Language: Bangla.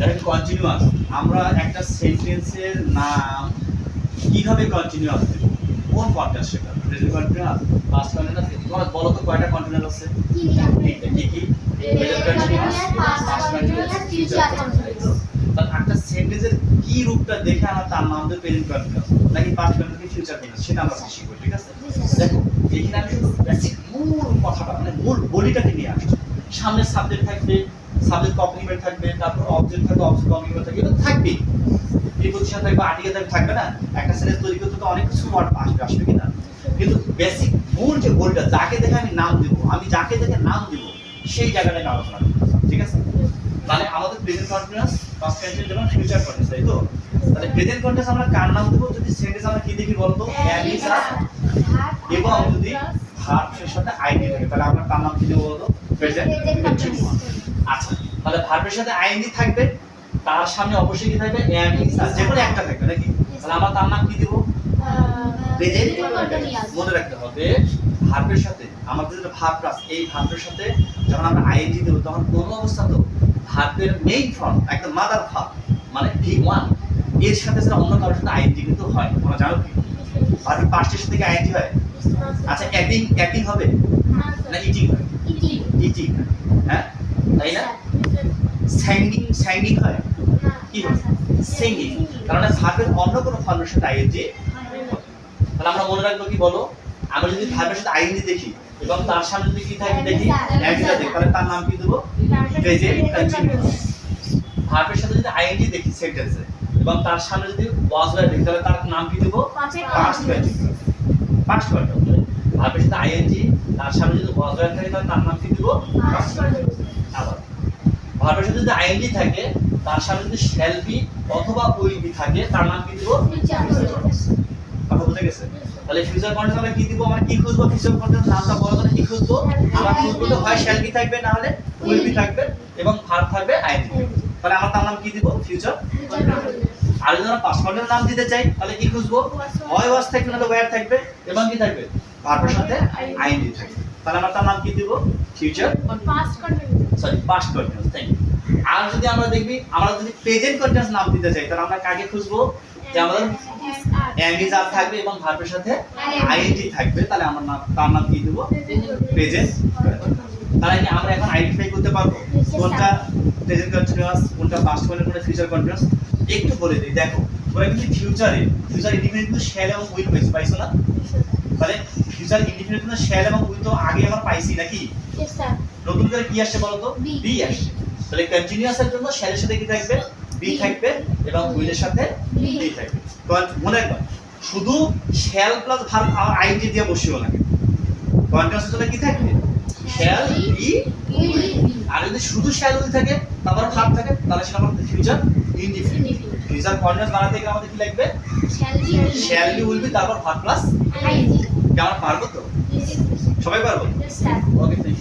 দেখেন কন্টিনিউয়াস, আমরা একটা সেন্টেন্সের নাম কিভাবে কন্টিনিউয়াস দেব, কোন ফর্মটা সেটা প্রেজেন্ট কন্টিনিউয়াস, পাস্ট কন্টিনিউয়াস, তোমরা বলো তো কয়টা কন্টিনিউয়াস আছে? তিনটা। কি কি? Present continuous, past continuous, future continuous. তাহলে একটা সেন্টেন্সের কি রূপটা দেখে আমরা তার নাম দেব প্রেজেন্ট কন্টিনিউয়াস নাকি পাস্ট কন্টিনিউয়াস, ফিউচার কন্টিনিউয়াস, সেটা আমরা শিখব। ঠিক আছে? দেখো এখানে আমি শুধু বেসিক মূল কথাটা মানে মূল বলিটাকে নিয়ে আসছি। সামনে সাবজেক্ট থাকবে, সাবজেক্ট কমপ্লিমেন্ট থাকবে, তারপর অবজেক্ট থাকবে, অবজেক্ট কমপ্লিমেন্ট থাকবে, এটা থাকবেই। প্রিপজিশন থাকবে, আর্টিকেল থাকবে না? একটা সেন্টেন্স তৈরি করতে তো অনেক কিছু ওয়ার্ড আসবে কি না? কিন্তু বেসিক মূল যে বলটা যাকে দেখে আমি নাম দেব, আমি যাকে দেখে নাম দেব সেই জায়গাটা আমি আলোচনা করতে। ঠিক আছে? তাহলে আমাদের প্রেজেন্ট কন্টিনিউয়াস, পাস্ট কন্টিনিউয়াস এবং ফিউচার কন্টিনিউয়াস, তাই তো? তাহলে প্রেজেন্ট কন্টিনিউয়াস আমরা কার নাম দেব? যদি সেন্টেন্স আমরা কি দেখি বলতো? এম ইজ আর, এবং যদি ভার্বের সাথে আইএনজি থাকে তাহলে আমরা তার নাম কি দেব বলতো? Present continuous. আচ্ছা, তাহলে ভার্বের সাথে আইএনজি থাকবে, তার সামনে অবশ্যই কি থাকবে? এম ইজ আর, যে কোনো একটা থাকবে নাকি? তাহলে আমরা তার নাম কি দেব? Present continuous. মনে রাখতে হবে ভার্বের সাথে আমাদের যে ভার্ব প্লাস, এই ভার্বের সাথে যখন আমরা আইএনজি দেব তখন কোন অবস্থাতেও ভার্বের মেইন ফর্ম একদম মাদার ভার্ব মানে V1 এর সাথে যেন অন্য কারোর সাথে আইএনজি কিন্তু হয়। তোমরা জানো কি ভার্বের পাস্টের সাথে কি আইএনজি হয়? আচ্ছা, অ্যাক্টিং হবে না ইটিং হয়? ইটিং, হ্যাঁ তাই না? সাইনিং হয়, কি হয়? সিঙ্গিং। কারণ ভার্বের অন্য কোনো ফর্মের সাথে আইএনজি। তাহলে আমরা মনে রাখবো কি বলো, আমরা যদি ভার্বের সাথে আইএনজি দেখি এবং তার সামনে যদি কি থাকে দেখি অ্যাডজেক্টিভ দেখি, তাহলে তার নাম কি দেব? Present continuous. ভার্বের সাথে যদি আইএনজি দেখি সেন্টেন্সে এবং তার সামনে যদি ওয়াজ ওয়্যার দেখি তাহলে তার নাম কি দেব? Past continuous. Past continuous. ভার্বের সাথে আইএনজি তার সামনে যদি ওয়াজ ওয়্যার থাকে তাহলে তার নাম কি দেব? Past continuous. আবার ভার্বের সাথে যদি আইএনজি থাকে তার সামনে যদি শ্যাল বি অথবা উইল বি থাকে তার নাম কি দেব? Future continuous. কথা বুঝে গেছে? তাহলে ফিউচার কন্টিনিউয়াস আমরা কি দিব? আমরা কি খুঁজবো? ফিউচার কন্টিনিউয়াস নামটা বলার জন্য কি খুঁজবো? আমরা খুঁজবো তো হয় শ্যাল বি থাকবে না হলে উইল বি থাকবে এবং ভার্ব থাকবে আইএনজি। তাহলে আমরা তার নাম কি দিব? Future continuous. আর যদি আমরা পাস্ট কন্টিনিউয়াস নাম দিতে চাই তাহলে কি খুঁজবো? হয় ওয়াজ থাকবে না তো ওয়্যার থাকবে এবং কি থাকবে? ভার্বের সাথে আইএনজি থাকবে। তাহলে আমরা তার নাম কি দিব? Future past continuous, sorry past continuous. Thank you. আর যদি আমরা দেখবি আমরা যদি প্রেজেন্ট কন্টিনিউয়াস নাম দিতে চাই তাহলে আমরা কাকে খুঁজবো? যে আমাদের এম ইজ আর থাকবে এবং ভার্বের সাথে আইএনজি থাকবে, তাহলে আমরা তার নাম কি দেব? Present continuous. তাহলে কি আমরা এখন আইডেন্টিফাই করতে পারবো কোনটা প্রেজেন্ট কন্টিনিউয়াস, কোনটা পাস্ট কন্টিনিউয়াস, কোনটা ফিউচার কন্টিনিউয়াস? একটু বলে দিই। দেখো তোমরা কিন্তু ফিউচার ইন্ডিপেন্ডেন্ট কিন্তু শ্যাল এবং উইল পাইছো না? তাহলে ফিউচার ইন্ডিপেন্ডেন্ট কিন্তু শ্যাল এবং উইল তো আগে আমরা পাইছি নাকি? Yes sir. নতুন করে কি আসছে বলো তো? বি আসছে। তাহলে কন্টিনিউয়াসের জন্য শ্যালের সাথে কি থাকবে? বি থাকবে এবং উইলের সাথে বি থাকবে। মনে রাখবা শুধু শ্যাল প্লাস ভার্ব আইএনজি দিয়ে বসিও না। কন্টিনিউয়াসের জন্য কি থাকবে? Shall be will. আর যদি শুধু শ্যাল উইল থাকে তারপর ভার্ব থাকে তাহলে সেটা আমাদের ফিউচার ইনডিফিনিট। ফিউচার কন্টিনিউয়াস বানাতে গেলে আমাদের কি লাগবে? শ্যাল বি উইল বি তারপর ভার্ব প্লাস আইএনজি। কি আমরা পারবো তো? সবাই পারবো? Yes sir. Okay, thank you.